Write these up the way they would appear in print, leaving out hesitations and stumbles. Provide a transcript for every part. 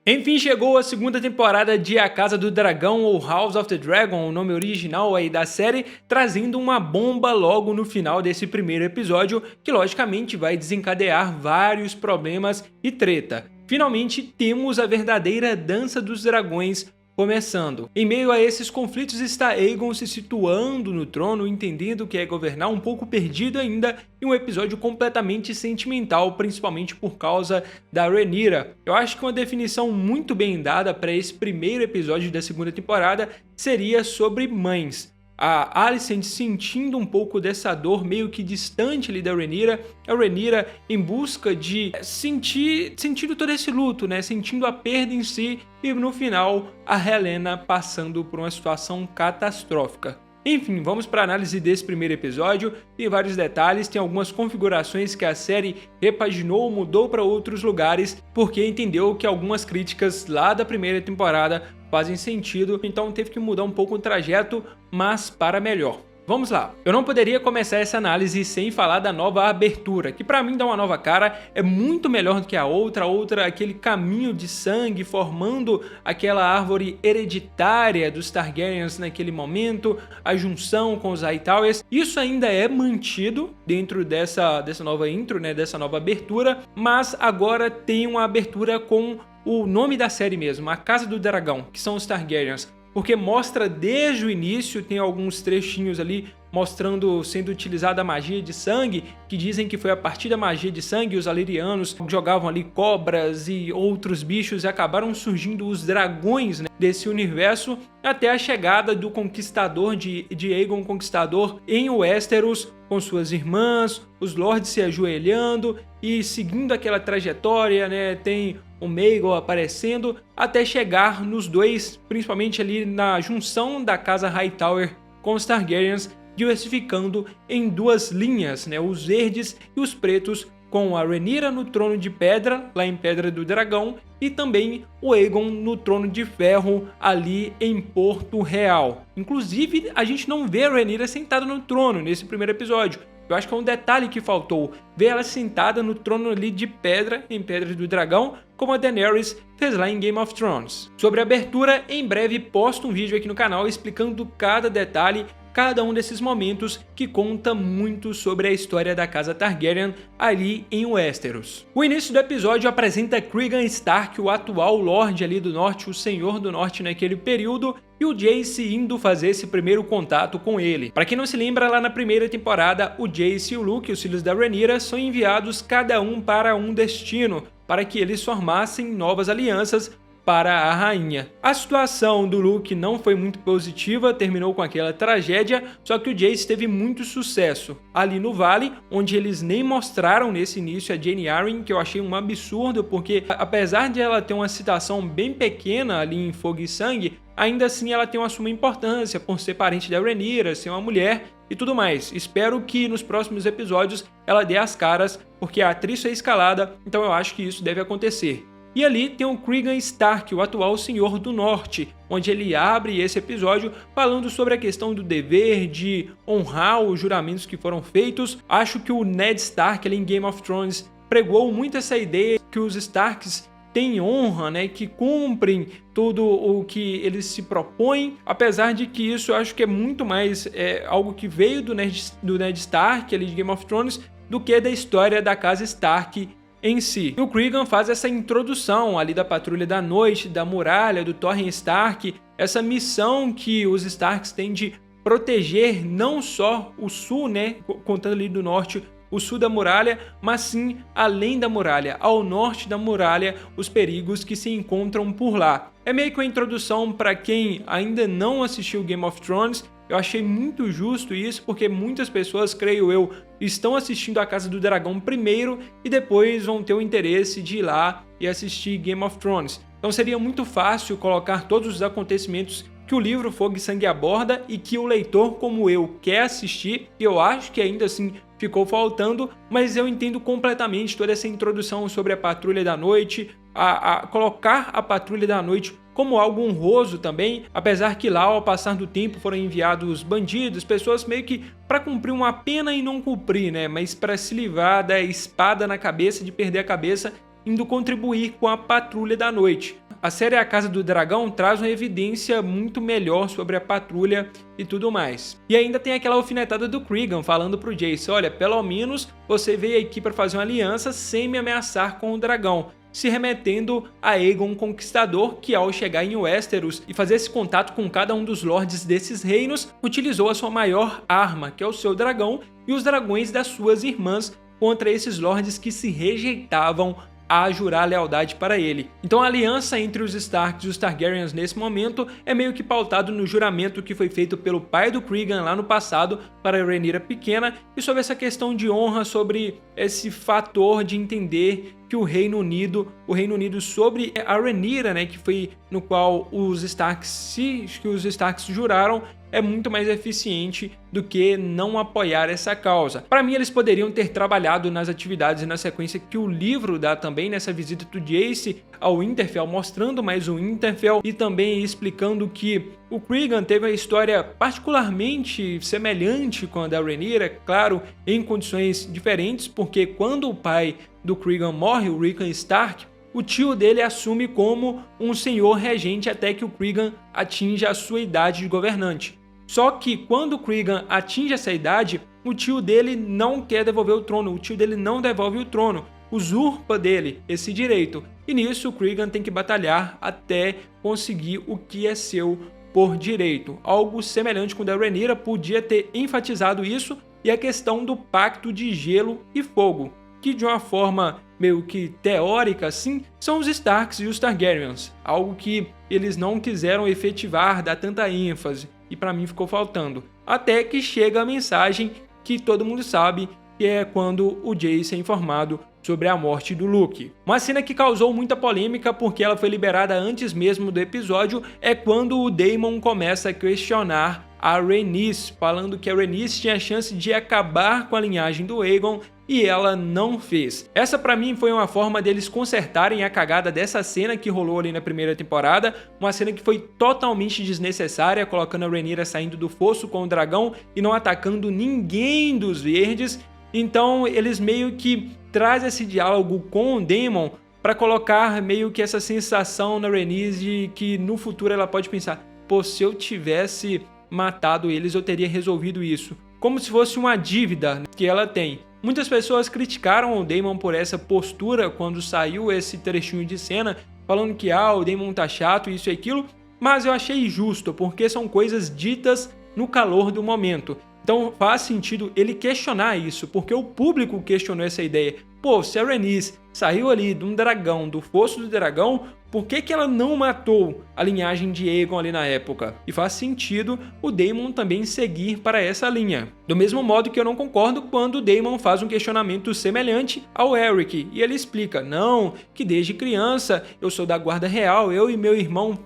Enfim, chegou a segunda temporada de A Casa do Dragão, ou House of the Dragon, o nome original aí da série, trazendo uma bomba logo no final desse primeiro episódio, que logicamente vai desencadear vários problemas e treta. Finalmente temos a verdadeira Dança dos Dragões começando. Em meio a esses conflitos está Aegon se situando no trono, entendendo que é governar, um pouco perdido ainda, e um episódio completamente sentimental, principalmente por causa da Rhaenyra. Eu acho que uma definição muito bem dada para esse primeiro episódio da segunda temporada seria sobre mães. A Alicent sentindo um pouco dessa dor meio que distante ali da Rhaenyra, a Rhaenyra em busca de sentindo todo esse luto, né? Sentindo a perda em si, e no final a Helaena passando por uma situação catastrófica. Enfim, vamos para a análise desse primeiro episódio. Tem vários detalhes, tem algumas configurações que a série repaginou, mudou para outros lugares, porque entendeu que algumas críticas lá da primeira temporada fazem sentido, então teve que mudar um pouco o trajeto, mas para melhor. Vamos lá, eu não poderia começar essa análise sem falar da nova abertura, que pra mim dá uma nova cara, é muito melhor do que a outra, aquele caminho de sangue formando aquela árvore hereditária dos Targaryens naquele momento, a junção com os Hightowers, isso ainda é mantido dentro dessa nova intro, né, dessa nova abertura, mas agora tem uma abertura com o nome da série mesmo, A Casa do Dragão, que são os Targaryens, porque mostra desde o início, tem alguns trechinhos ali mostrando sendo utilizada a magia de sangue, que dizem que foi a partir da magia de sangue os Valyrianos jogavam ali cobras e outros bichos e acabaram surgindo os dragões, né, desse universo, até a chegada do conquistador de Aegon Conquistador em Westeros com suas irmãs, os lords se ajoelhando e seguindo aquela trajetória, né, tem o Maegor aparecendo até chegar nos dois, principalmente ali na junção da casa Hightower com os Targaryens, diversificando em duas linhas, né, os verdes e os pretos, com a Rhaenyra no trono de pedra, lá em Pedra do Dragão, e também o Aegon no trono de ferro, ali em Porto Real. Inclusive, a gente não vê a Rhaenyra sentada no trono nesse primeiro episódio. Eu acho que é um detalhe que faltou, ver ela sentada no trono ali de pedra, em Pedra do Dragão, como a Daenerys fez lá em Game of Thrones. Sobre a abertura, em breve posto um vídeo aqui no canal explicando cada detalhe, cada um desses momentos que conta muito sobre a história da casa Targaryen ali em Westeros. O início do episódio apresenta Cregan Stark, o atual Lorde ali do Norte, o Senhor do Norte naquele período, e o Jace indo fazer esse primeiro contato com ele. Para quem não se lembra, lá na primeira temporada, o Jace e o Luke, os filhos da Rhaenyra, são enviados cada um para um destino, para que eles formassem novas alianças para a rainha. A situação do Luke não foi muito positiva, terminou com aquela tragédia, só que o Jace teve muito sucesso ali no vale, onde eles nem mostraram nesse início a Jaime Arryn, que eu achei um absurdo, porque apesar de ela ter uma citação bem pequena ali em Fogo e Sangue, ainda assim ela tem uma suma importância por ser parente da Rhaenyra, ser uma mulher e tudo mais. Espero que nos próximos episódios ela dê as caras, porque a atriz foi escalada, então eu acho que isso deve acontecer. E ali tem o Cregan Stark, o atual Senhor do Norte, onde ele abre esse episódio falando sobre a questão do dever de honrar os juramentos que foram feitos. Acho que o Ned Stark ali em Game of Thrones pregou muito essa ideia que os Starks têm honra, né, que cumprem tudo o que eles se propõem, apesar de que isso eu acho que é muito mais algo que veio do Ned Stark ali de Game of Thrones do que da história da casa Stark em si. O Cregan faz essa introdução ali da Patrulha da Noite, da Muralha, do Torrhen Stark, essa missão que os Starks têm de proteger não só o sul, né, contando ali do norte, o sul da muralha, mas sim além da muralha, ao norte da muralha, os perigos que se encontram por lá. É meio que uma introdução para quem ainda não assistiu Game of Thrones. Eu achei muito justo isso, porque muitas pessoas, creio eu, estão assistindo A Casa do Dragão primeiro e depois vão ter o interesse de ir lá e assistir Game of Thrones. Então seria muito fácil colocar todos os acontecimentos que o livro Fogo e Sangue aborda e que o leitor como eu quer assistir, e eu acho que ainda assim ficou faltando, mas eu entendo completamente toda essa introdução sobre a Patrulha da Noite, a colocar a Patrulha da Noite como algo honroso também, apesar que lá ao passar do tempo foram enviados bandidos, pessoas meio que para cumprir uma pena e não cumprir, né, mas para se livrar da espada na cabeça, de perder a cabeça, indo contribuir com a Patrulha da Noite. a série A Casa do Dragão traz uma evidência muito melhor sobre a patrulha e tudo mais. E ainda tem aquela alfinetada do Cregan falando pro Jace, olha, pelo menos você veio aqui para fazer uma aliança sem me ameaçar com o dragão, se remetendo a Aegon Conquistador, que ao chegar em Westeros e fazer esse contato com cada um dos lords desses reinos, utilizou a sua maior arma, que é o seu dragão, e os dragões das suas irmãs contra esses lords que se rejeitavam a jurar lealdade para ele. Então a aliança entre os Starks e os Targaryens nesse momento é meio que pautado no juramento que foi feito pelo pai do Cregan lá no passado para a Rhaenyra pequena, e sobre essa questão de honra, sobre esse fator de entender que o Reino Unido sobre a Rhaenyra, né, que foi no qual os Starks juraram, é muito mais eficiente do que não apoiar essa causa. Para mim, eles poderiam ter trabalhado nas atividades e na sequência que o livro dá também, nessa visita do Jace ao Winterfell, mostrando mais o Winterfell e também explicando que o Cregan teve uma história particularmente semelhante com a da Rhaenyra, claro, em condições diferentes, porque quando o pai do Cregan morre, o Rickon Stark, o tio dele assume como um senhor regente até que o Cregan atinja a sua idade de governante. Só que quando o Cregan atinge essa idade, o tio dele não quer devolver o trono, o tio dele não devolve o trono, usurpa dele esse direito. E nisso o Cregan tem que batalhar até conseguir o que é seu por direito. Algo semelhante com o da Rhaenyra podia ter enfatizado isso, e a questão do pacto de gelo e fogo, que de uma forma meio que teórica assim, são os Starks e os Targaryens, algo que eles não quiseram efetivar, dar tanta ênfase, e para mim ficou faltando. Até que chega a mensagem que todo mundo sabe, que é quando o Jace é informado sobre a morte do Luke. Uma cena que causou muita polêmica porque ela foi liberada antes mesmo do episódio é quando o Daemon começa a questionar a Rhaenys, falando que a Rhaenys tinha a chance de acabar com a linhagem do Aegon e ela não fez. Essa pra mim foi uma forma deles consertarem a cagada dessa cena que rolou ali na primeira temporada, uma cena que foi totalmente desnecessária, colocando a Rhaenyra saindo do fosso com o dragão e não atacando ninguém dos verdes. Então eles meio que trazem esse diálogo com o Daemon para colocar meio que essa sensação na Rhaenys de que no futuro ela pode pensar, pô, se eu tivesse matado eles eu teria resolvido isso, como se fosse uma dívida que ela tem. Muitas pessoas criticaram o Daemon por essa postura quando saiu esse trechinho de cena, falando que o Daemon tá chato, isso e aquilo, mas eu achei justo, porque são coisas ditas no calor do momento. Então faz sentido ele questionar isso, porque o público questionou essa ideia. Pô, se a Rhaenys saiu ali de um dragão, do fosso do dragão, por que ela não matou a linhagem de Aegon ali na época? E faz sentido o Daemon também seguir para essa linha. Do mesmo modo que eu não concordo quando o Daemon faz um questionamento semelhante ao Eric, e ele explica, não, que desde criança eu sou da guarda real, eu e meu irmão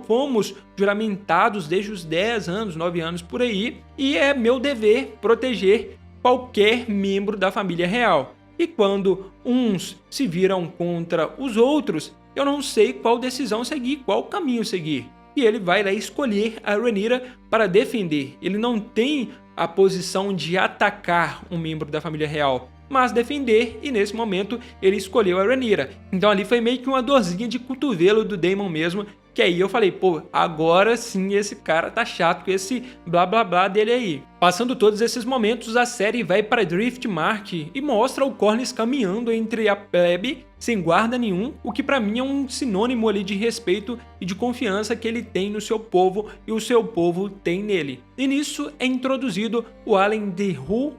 fomos juramentados desde os 10 anos, 9 anos por aí, e é meu dever proteger qualquer membro da família real. E quando uns se viram contra os outros, eu não sei qual decisão seguir, qual caminho seguir. E ele vai lá escolher a Rhaenyra para defender. Ele não tem a posição de atacar um membro da família real, mas defender, e nesse momento ele escolheu a Rhaenyra. Então ali foi meio que uma dorzinha de cotovelo do Daemon mesmo, que aí eu falei, pô, agora sim esse cara tá chato com esse blá blá blá dele aí. Passando todos esses momentos, a série vai para Driftmark e mostra o Corlys caminhando entre a plebe sem guarda nenhum, o que pra mim é um sinônimo ali de respeito e de confiança que ele tem no seu povo e o seu povo tem nele. E nisso é introduzido o Allen de Ru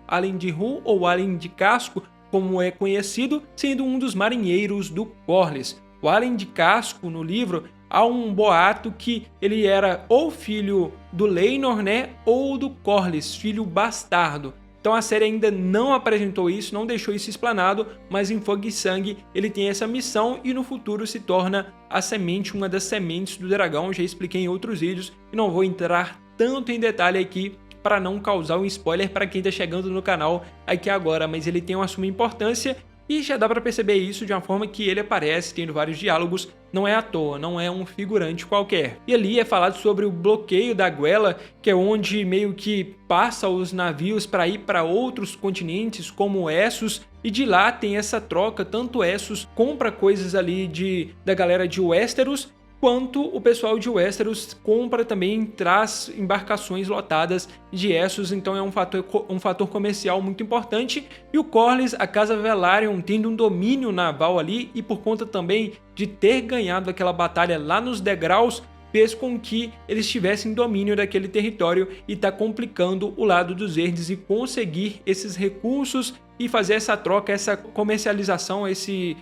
ou Allen de Casco, como é conhecido, sendo um dos marinheiros do Corlys. O Allen de Casco no livro, há um boato que ele era ou filho do Laenor, né, ou do Corlys, filho bastardo. Então a série ainda não apresentou isso, não deixou isso explanado, mas em Fogo e Sangue ele tem essa missão e no futuro se torna a semente, uma das sementes do dragão. Já expliquei em outros vídeos e não vou entrar tanto em detalhe aqui para não causar um spoiler para quem está chegando no canal aqui agora, mas ele tem uma suma importância. E já dá pra perceber isso de uma forma que ele aparece tendo vários diálogos, não é à toa, não é um figurante qualquer. E ali é falado sobre o bloqueio da Guela, que é onde meio que passa os navios para ir para outros continentes como Essos, e de lá tem essa troca, tanto Essos compra coisas ali da galera de Westeros, quanto o pessoal de Westeros compra também, traz embarcações lotadas de Essos, então é um fator comercial muito importante. E o Corlys, a Casa Velaryon, tendo um domínio naval ali, e por conta também de ter ganhado aquela batalha lá nos degraus, fez com que eles tivessem domínio daquele território e está complicando o lado dos verdes e conseguir esses recursos e fazer essa troca, essa comercialização, esse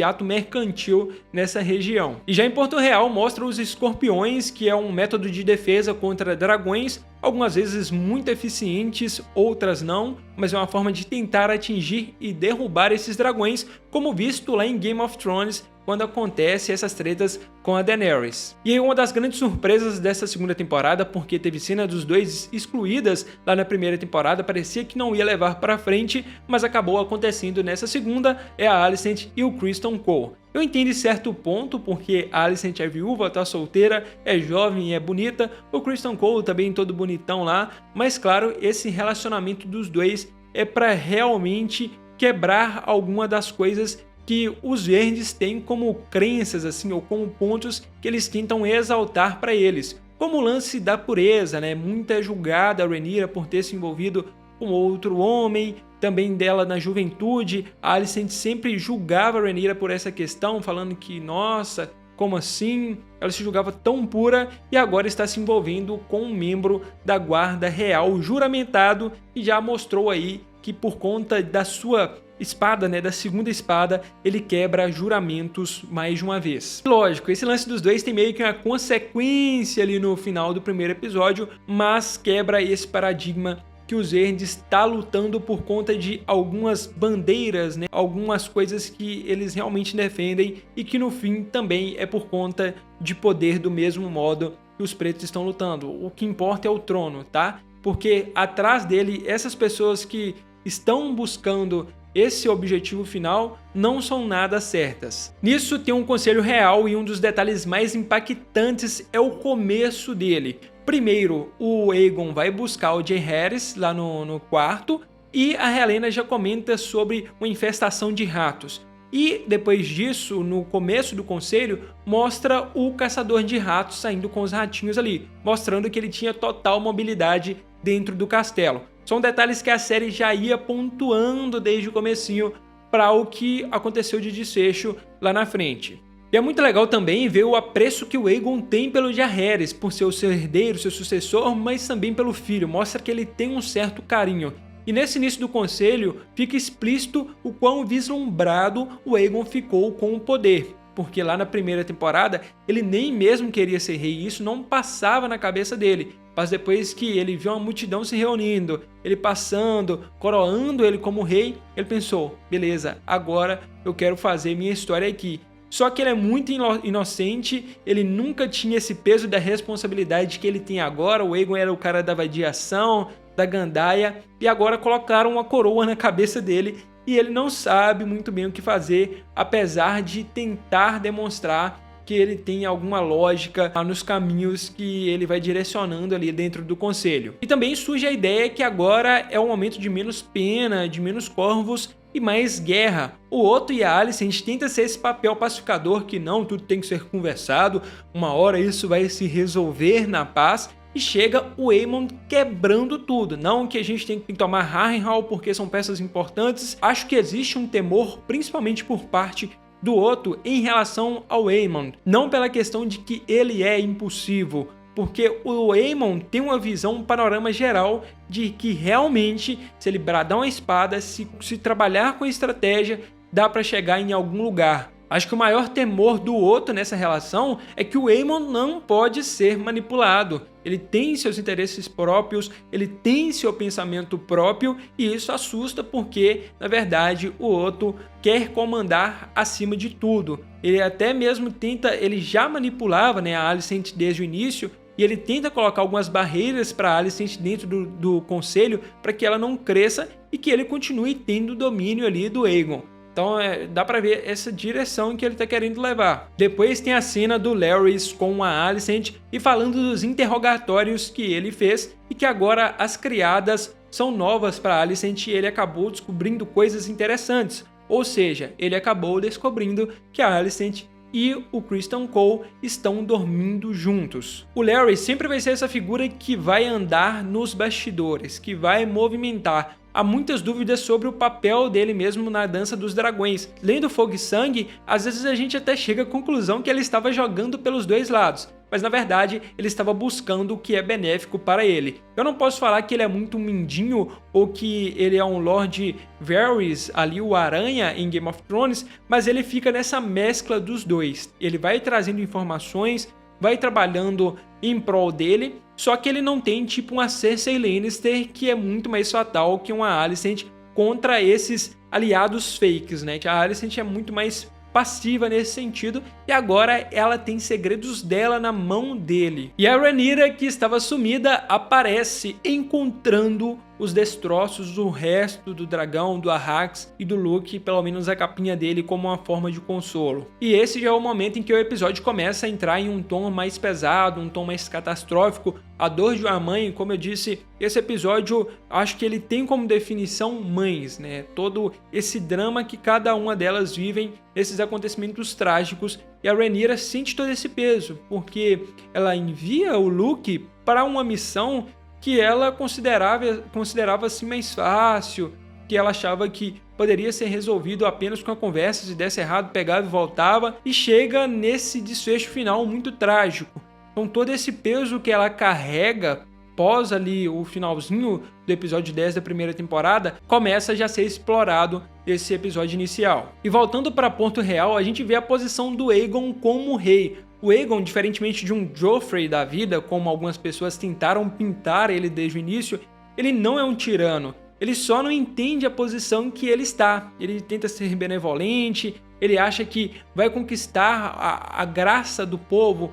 ato mercantil nessa região. E já em Porto Real mostra os escorpiões, que é um método de defesa contra dragões, algumas vezes muito eficientes, outras não, mas é uma forma de tentar atingir e derrubar esses dragões, como visto lá em Game of Thrones, quando acontece essas tretas com a Daenerys. E aí uma das grandes surpresas dessa segunda temporada, porque teve cena dos dois excluídas lá na primeira temporada, parecia que não ia levar para frente, mas acabou acontecendo nessa segunda, é a Alicent e o Criston Cole. Eu entendo em certo ponto, porque a Alicent é viúva, tá solteira, é jovem e é bonita, o Criston Cole também todo bonitão lá, mas claro, esse relacionamento dos dois é para realmente quebrar alguma das coisas que os verdes têm como crenças assim, ou como pontos que eles tentam exaltar para eles, como o lance da pureza, né? Muita é julgada a Rhaenyra por ter se envolvido com outro homem, também dela na juventude, a Alicent sempre julgava a Rhaenyra por essa questão, falando que, nossa, como assim? Ela se julgava tão pura e agora está se envolvendo com um membro da guarda real juramentado e já mostrou aí que por conta da sua espada, né, da segunda espada, ele quebra juramentos mais de uma vez. Lógico, esse lance dos dois tem meio que uma consequência ali no final do primeiro episódio, mas quebra esse paradigma que os verdes está lutando por conta de algumas bandeiras, né, algumas coisas que eles realmente defendem e que no fim também é por conta de poder do mesmo modo que os pretos estão lutando. O que importa é o trono, tá? Porque atrás dele, essas pessoas que estão buscando esse objetivo final não são nada certas. Nisso tem um conselho real e um dos detalhes mais impactantes é o começo dele. Primeiro, o Aegon vai buscar o Jaehaerys lá no quarto e a Helaena já comenta sobre uma infestação de ratos. E depois disso, no começo do conselho, mostra o caçador de ratos saindo com os ratinhos ali, mostrando que ele tinha total mobilidade dentro do castelo. São detalhes que a série já ia pontuando desde o comecinho para o que aconteceu de desfecho lá na frente. E é muito legal também ver o apreço que o Aegon tem pelo Jaehaerys, por ser o seu herdeiro, seu sucessor, mas também pelo filho, mostra que ele tem um certo carinho. E nesse início do conselho fica explícito o quão vislumbrado o Aegon ficou com o poder, porque lá na primeira temporada ele nem mesmo queria ser rei e isso não passava na cabeça dele. Mas depois que ele viu uma multidão se reunindo, ele passando, coroando ele como rei, ele pensou, beleza, agora eu quero fazer minha história aqui. Só que ele é muito inocente, ele nunca tinha esse peso da responsabilidade que ele tem agora. O Aegon era o cara da vadiação, da gandaia, e agora colocaram uma coroa na cabeça dele e ele não sabe muito bem o que fazer, apesar de tentar demonstrar que ele tem alguma lógica nos caminhos que ele vai direcionando ali dentro do conselho. E também surge a ideia que agora é um momento de menos pena, de menos corvos e mais guerra. O Otto e a Alicent tentam ser esse papel pacificador que não, tudo tem que ser conversado, uma hora isso vai se resolver na paz. E chega o Aemon quebrando tudo. Não que a gente tem que tomar Harrenhal porque são peças importantes. Acho que existe um temor, principalmente por parte do Otto, em relação ao Aemon. Não pela questão de que ele é impulsivo, porque o Aemon tem uma visão, um panorama geral de que realmente, se ele bradar uma espada, se trabalhar com estratégia, dá para chegar em algum lugar. Acho que o maior temor do Otto nessa relação é que o Aemon não pode ser manipulado. Ele tem seus interesses próprios, ele tem seu pensamento próprio e isso assusta porque, na verdade, o Otto quer comandar acima de tudo. Ele até mesmo tenta, ele já manipulava, né, a Alicent desde o início e ele tenta colocar algumas barreiras para a Alicent dentro do conselho para que ela não cresça e que ele continue tendo o domínio ali do Aegon. Então dá pra ver essa direção que ele tá querendo levar. Depois tem a cena do Larys com a Alicent e falando dos interrogatórios que ele fez e que agora as criadas são novas para Alicent e ele acabou descobrindo coisas interessantes. Ou seja, ele acabou descobrindo que a Alicent e o Criston Cole estão dormindo juntos. O Larry sempre vai ser essa figura que vai andar nos bastidores, que vai movimentar. Há muitas dúvidas sobre o papel dele mesmo na Dança dos Dragões. Lendo Fogo e Sangue, às vezes a gente até chega à conclusão que ele estava jogando pelos dois lados, mas na verdade ele estava buscando o que é benéfico para ele. Eu não posso falar que ele é muito mindinho ou que ele é um Lord Varys, ali o Aranha em Game of Thrones, mas ele fica nessa mescla dos dois. Ele vai trazendo informações, vai trabalhando em prol dele, só que ele não tem tipo uma Cersei Lannister que é muito mais fatal que uma Alicent contra esses aliados fakes, né? A Alicent é muito mais passiva nesse sentido e agora ela tem segredos dela na mão dele. E a Rhaenyra, que estava sumida, aparece encontrando os destroços do resto do dragão, do Arrax e do Luke, pelo menos a capinha dele, como uma forma de consolo. E esse já é o momento em que o episódio começa a entrar em um tom mais pesado, um tom mais catastrófico. A dor de uma mãe, como eu disse, esse episódio acho que ele tem como definição mães, né? Todo esse drama que cada uma delas vivem, esses acontecimentos trágicos, e a Rhaenyra sente todo esse peso, porque ela envia o Luke para uma missão que ela considerava assim mais fácil, que ela achava que poderia ser resolvido apenas com a conversa, se desse errado pegava e voltava, e chega nesse desfecho final muito trágico. Então todo esse peso que ela carrega pós ali o finalzinho do episódio 10 da primeira temporada, começa já a ser explorado nesse episódio inicial. E voltando para Porto Real, a gente vê a posição do Aegon como rei. O Aegon, diferentemente de um Joffrey da vida, como algumas pessoas tentaram pintar ele desde o início, ele não é um tirano. Ele só não entende a posição que ele está. Ele tenta ser benevolente, ele acha que vai conquistar a graça do povo,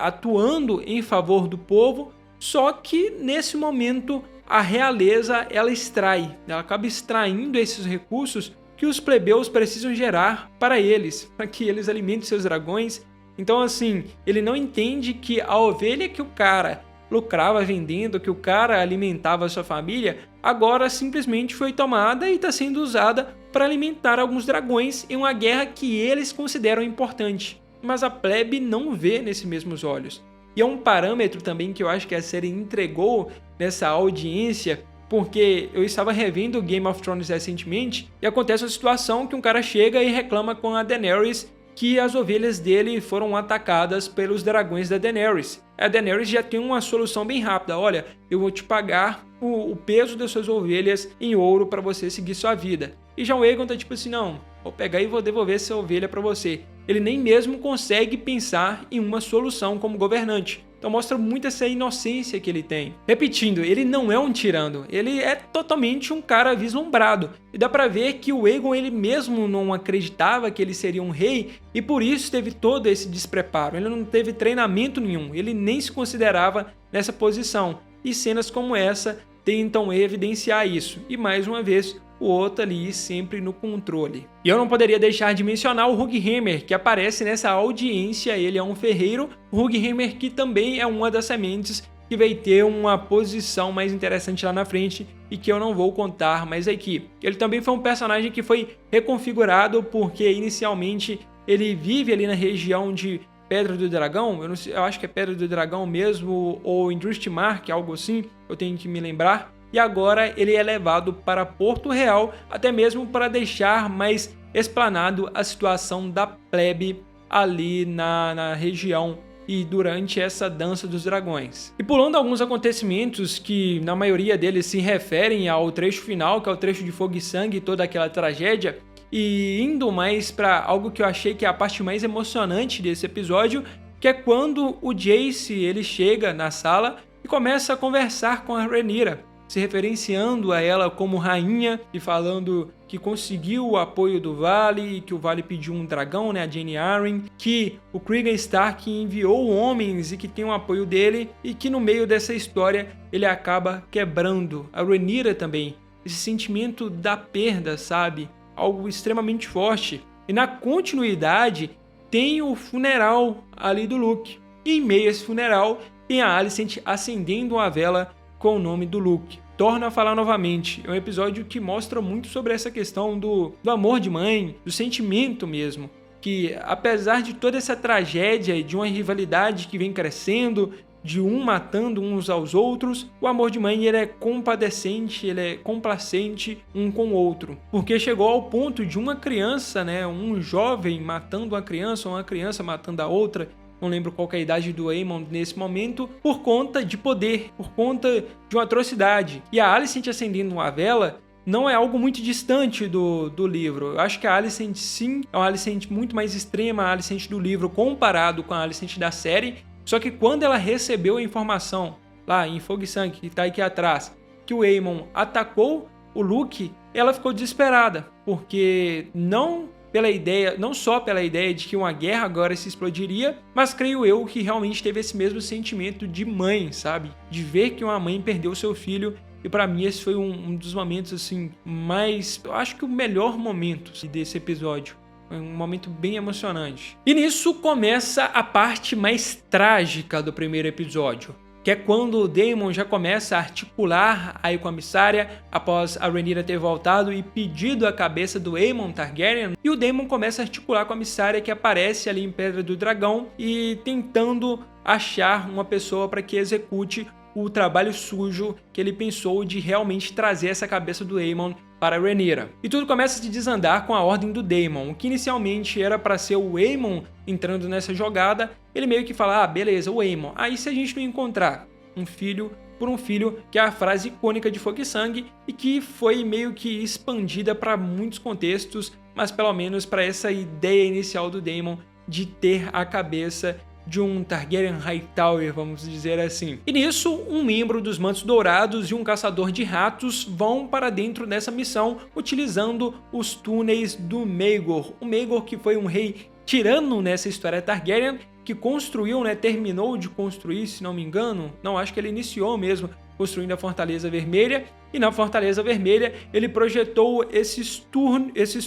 atuando em favor do povo, só que nesse momento a realeza ela acaba extraindo esses recursos que os plebeus precisam gerar para eles, para que eles alimentem seus dragões. Então assim, ele não entende que a ovelha que o cara lucrava vendendo, que o cara alimentava a sua família, agora simplesmente foi tomada e está sendo usada para alimentar alguns dragões em uma guerra que eles consideram importante. Mas a plebe não vê nesses mesmos olhos. E é um parâmetro também que eu acho que a série entregou nessa audiência, porque eu estava revendo Game of Thrones recentemente e acontece uma situação que um cara chega e reclama com a Daenerys que as ovelhas dele foram atacadas pelos dragões da Daenerys. A Daenerys já tem uma solução bem rápida: olha, eu vou te pagar o peso das suas ovelhas em ouro para você seguir sua vida. E já o Aegon tá tipo assim, não, vou pegar e vou devolver essa ovelha para você. Ele nem mesmo consegue pensar em uma solução como governante. Então mostra muito essa inocência que ele tem. Repetindo, ele não é um tirano, ele é totalmente um cara vislumbrado. E dá pra ver que o Aegon ele mesmo não acreditava que ele seria um rei e por isso teve todo esse despreparo. Ele não teve treinamento nenhum, ele nem se considerava nessa posição. E cenas como essa tentam evidenciar isso. E mais uma vez, o outro ali sempre no controle. E eu não poderia deixar de mencionar o Rughammer, que aparece nessa audiência. Ele é um ferreiro, o Rughammer que também é uma das sementes que vai ter uma posição mais interessante lá na frente e que eu não vou contar mais aqui. Ele também foi um personagem que foi reconfigurado porque inicialmente ele vive ali na região de Pedra do Dragão, eu acho que é Pedra do Dragão mesmo, ou Indrustmark, algo assim, eu tenho que me lembrar. E agora ele é levado para Porto Real, até mesmo para deixar mais explanado a situação da plebe ali na região e durante essa Dança dos Dragões. E pulando alguns acontecimentos que na maioria deles se referem ao trecho final, que é o trecho de Fogo e Sangue e toda aquela tragédia, e indo mais para algo que eu achei que é a parte mais emocionante desse episódio, que é quando o Jace ele chega na sala e começa a conversar com a Rhaenyra, se referenciando a ela como rainha e falando que conseguiu o apoio do Vale e que o Vale pediu um dragão, né, a Jaime Arryn, que o Cregan Stark enviou homens e que tem o apoio dele e que no meio dessa história ele acaba quebrando. A Rhaenyra também, esse sentimento da perda, sabe? Algo extremamente forte. E na continuidade tem o funeral ali do Luke. E em meio a esse funeral tem a Alicent acendendo uma vela com o nome do Luke. Torna a falar novamente. É um episódio que mostra muito sobre essa questão do amor de mãe, do sentimento mesmo. que apesar de toda essa tragédia, de uma rivalidade que vem crescendo, de um matando uns aos outros, o amor de mãe ele é compadecente, ele é complacente um com o outro. Porque chegou ao ponto de uma criança, né, um jovem matando uma criança matando a outra, não lembro qual que é a idade do Aemon nesse momento, por conta de poder, por conta de uma atrocidade. E a Alicent acendendo uma vela não é algo muito distante do livro. Eu acho que a Alicent sim é uma Alicent muito mais extrema, a Alicent do livro comparado com a Alicent da série. Só que quando ela recebeu a informação lá em Fogo e Sangue, que tá aqui atrás, que o Aemon atacou o Luke, ela ficou desesperada, porque não só pela ideia de que uma guerra agora se explodiria, mas creio eu que realmente teve esse mesmo sentimento de mãe, sabe? De ver que uma mãe perdeu seu filho. E pra mim esse foi um dos momentos assim mais, eu acho que o melhor momento desse episódio. Um momento bem emocionante. E nisso começa a parte mais trágica do primeiro episódio, que é quando o Daemon já começa a articular aí com a Mysaria após a Rhaenyra ter voltado e pedido a cabeça do Aemon Targaryen, e o Daemon começa a articular com a Mysaria, que aparece ali em Pedra do Dragão e tentando achar uma pessoa para que execute o trabalho sujo que ele pensou de realmente trazer essa cabeça do Aemon para Rhaenyra. E tudo começa a se desandar com a ordem do Daemon, o que inicialmente era para ser o Aemon entrando nessa jogada. Ele meio que fala, beleza, o Aemon, aí se a gente não encontrar um filho por um filho, que é a frase icônica de Fogo e Sangue e que foi meio que expandida para muitos contextos, mas pelo menos para essa ideia inicial do Daemon de ter a cabeça de um Targaryen Hightower, vamos dizer assim. E nisso, um membro dos Mantos Dourados e um caçador de ratos vão para dentro dessa missão, utilizando os túneis do Maegor. O Maegor que foi um rei tirano nessa história Targaryen, que construiu, né, terminou de construir, se não me engano, não, acho que ele iniciou mesmo construindo a Fortaleza Vermelha, e na Fortaleza Vermelha ele projetou esses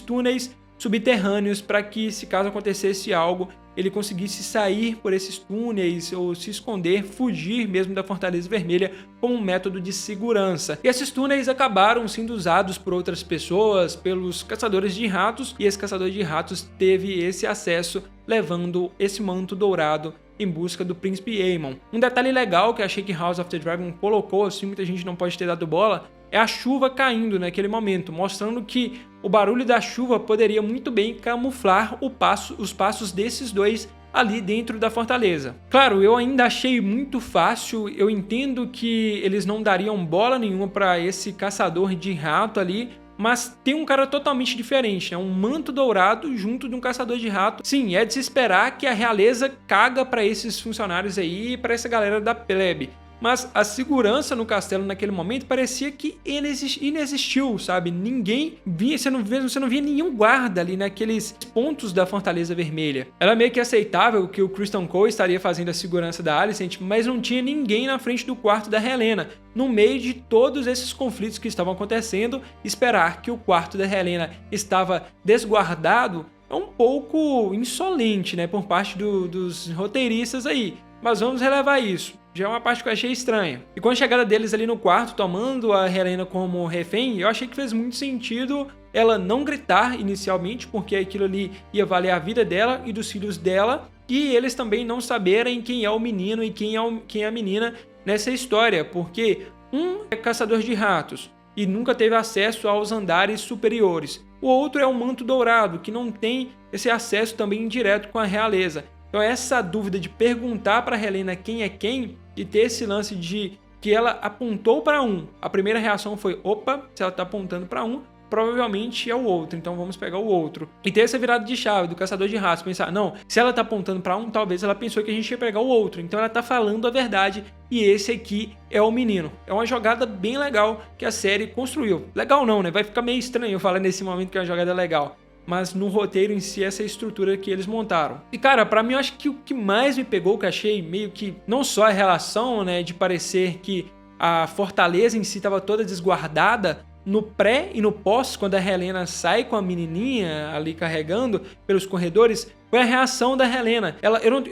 túneis subterrâneos para que, se caso acontecesse algo, ele conseguisse sair por esses túneis ou se esconder, fugir mesmo da Fortaleza Vermelha como um método de segurança. E esses túneis acabaram sendo usados por outras pessoas, pelos caçadores de ratos, e esse caçador de ratos teve esse acesso, levando esse manto dourado em busca do Príncipe Aemon. Um detalhe legal que eu achei que House of the Dragon colocou, assim, muita gente não pode ter dado bola, é a chuva caindo naquele momento, mostrando que o barulho da chuva poderia muito bem camuflar os passos desses dois ali dentro da fortaleza. Claro, eu ainda achei muito fácil, eu entendo que eles não dariam bola nenhuma para esse caçador de rato ali, mas tem um cara totalmente diferente, né? Um manto dourado junto de um caçador de rato. Sim, é de se esperar que a realeza caga para esses funcionários aí e para essa galera da plebe. Mas a segurança no castelo naquele momento parecia que inexistiu, sabe? Ninguém via, você não via nenhum guarda ali naqueles pontos da Fortaleza Vermelha. Era meio que aceitável que o Criston Cole estaria fazendo a segurança da Alicent, mas não tinha ninguém na frente do quarto da Helaena. No meio de todos esses conflitos que estavam acontecendo, esperar que o quarto da Helaena estava desguardado é um pouco insolente, né? Por parte dos roteiristas aí. Mas vamos relevar isso. Já é uma parte que eu achei estranha. E com a chegada deles ali no quarto, tomando a Helaena como refém, eu achei que fez muito sentido ela não gritar inicialmente, porque aquilo ali ia valer a vida dela e dos filhos dela, e eles também não saberem quem é o menino e quem é a menina nessa história, porque um é caçador de ratos e nunca teve acesso aos andares superiores. O outro é o Manto Dourado, que não tem esse acesso também direto com a realeza. Então essa dúvida de perguntar para a Helaena quem é quem, e ter esse lance de que ela apontou para um, a primeira reação foi, opa, se ela está apontando para um, provavelmente é o outro, então vamos pegar o outro. E ter essa virada de chave do caçador de ratos, pensar, não, se ela está apontando para um, talvez ela pensou que a gente ia pegar o outro, então ela está falando a verdade e esse aqui é o menino. É uma jogada bem legal que a série construiu. Legal não, né? Vai ficar meio estranho eu falar nesse momento que é uma jogada legal. Mas no roteiro em si, essa estrutura que eles montaram. E cara, pra mim eu acho que o que mais me pegou, que eu achei meio que, não só a relação, né, de parecer que a fortaleza em si estava toda desguardada, no pré e no pós, quando a Helaena sai com a menininha ali carregando pelos corredores, foi a reação da Helaena.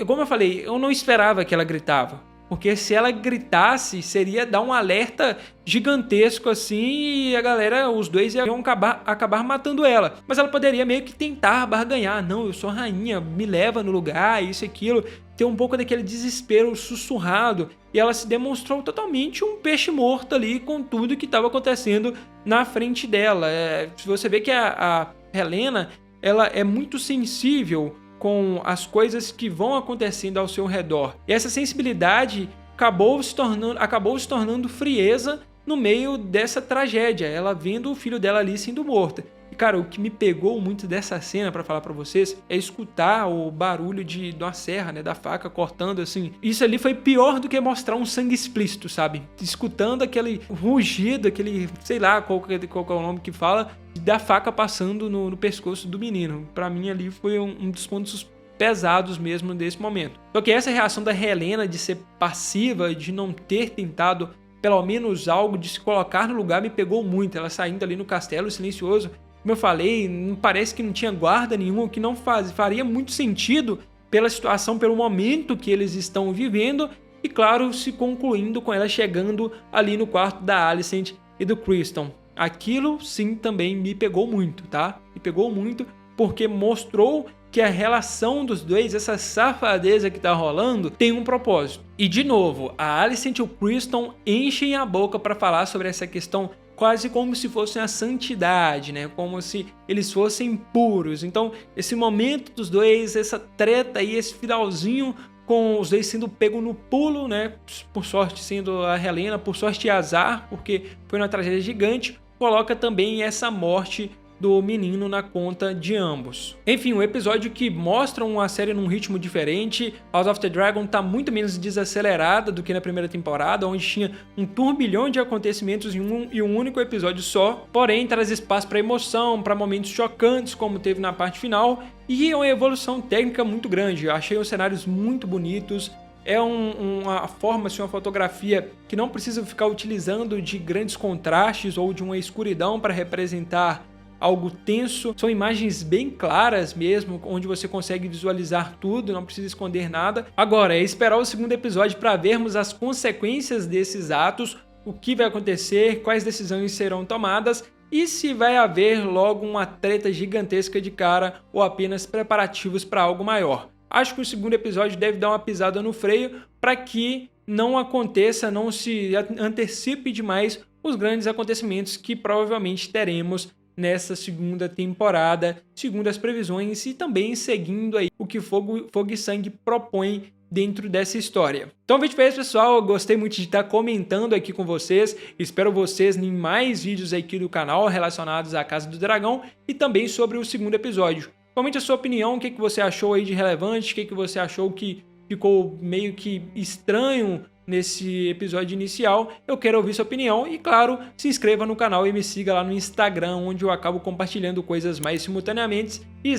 Como eu falei, eu não esperava que ela gritava. porque se ela gritasse, seria dar um alerta gigantesco assim e a galera, os dois iam acabar matando ela. Mas ela poderia meio que tentar barganhar, não, eu sou a rainha, me leva no lugar, isso e aquilo, ter um pouco daquele desespero sussurrado, e ela se demonstrou totalmente um peixe morto ali com tudo que estava acontecendo na frente dela. Se você vê que a Helena, ela é muito sensível com as coisas que vão acontecendo ao seu redor. E essa sensibilidade acabou se tornando frieza no meio dessa tragédia, ela vendo o filho dela ali sendo morto. E cara, o que me pegou muito dessa cena, pra falar pra vocês, é escutar o barulho de uma serra, né, da faca cortando assim. Isso ali foi pior do que mostrar um sangue explícito, sabe? Escutando aquele rugido, aquele, sei lá qual é o nome que fala, da faca passando no pescoço do menino. Pra mim ali foi um dos pontos pesados mesmo desse momento. Só que essa reação da Helena de ser passiva, de não ter tentado pelo menos algo, de se colocar no lugar, me pegou muito. Ela saindo ali no castelo silencioso, como eu falei, parece que não tinha guarda nenhum, que não faria muito sentido pela situação, pelo momento que eles estão vivendo, e claro, se concluindo com ela chegando ali no quarto da Alicent e do Criston. Aquilo sim também me pegou muito, tá? Me pegou muito porque mostrou que a relação dos dois, essa safadeza que tá rolando, tem um propósito. E de novo, a Alicent e o Criston enchem a boca para falar sobre essa questão quase como se fosse a santidade, né? Como se eles fossem puros. Então, esse momento dos dois, essa treta aí, esse finalzinho com os dois sendo pego no pulo, né? Por sorte sendo a Helena, por sorte e azar, porque foi uma tragédia gigante, coloca também essa morte do menino na conta de ambos. Enfim, um episódio que mostra uma série num ritmo diferente. House of the Dragon tá muito menos desacelerada do que na primeira temporada, onde tinha um turbilhão de acontecimentos em um único episódio só, porém traz espaço para emoção, para momentos chocantes, como teve na parte final, e uma evolução técnica muito grande. Eu achei os cenários muito bonitos, é uma forma, assim, uma fotografia que não precisa ficar utilizando de grandes contrastes ou de uma escuridão para representar algo tenso, são imagens bem claras mesmo, onde você consegue visualizar tudo, não precisa esconder nada. Agora, é esperar o segundo episódio para vermos as consequências desses atos, o que vai acontecer, quais decisões serão tomadas e se vai haver logo uma treta gigantesca de cara ou apenas preparativos para algo maior. Acho que o segundo episódio deve dar uma pisada no freio para que não aconteça, não se antecipe demais os grandes acontecimentos que provavelmente teremos nessa segunda temporada, segundo as previsões, e também seguindo aí o que Fogo e Sangue propõe dentro dessa história. Então, o vídeo foi esse, pessoal. Eu gostei muito de estar comentando aqui com vocês. Espero vocês em mais vídeos aqui do canal relacionados à Casa do Dragão e também sobre o segundo episódio. Comente a sua opinião, o que você achou aí de relevante, o que você achou que ficou meio que estranho nesse episódio inicial. Eu quero ouvir sua opinião e, claro, se inscreva no canal e me siga lá no Instagram, onde eu acabo compartilhando coisas mais simultaneamente e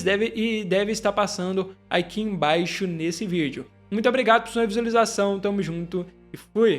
deve estar passando aqui embaixo nesse vídeo. Muito obrigado por sua visualização, tamo junto e fui!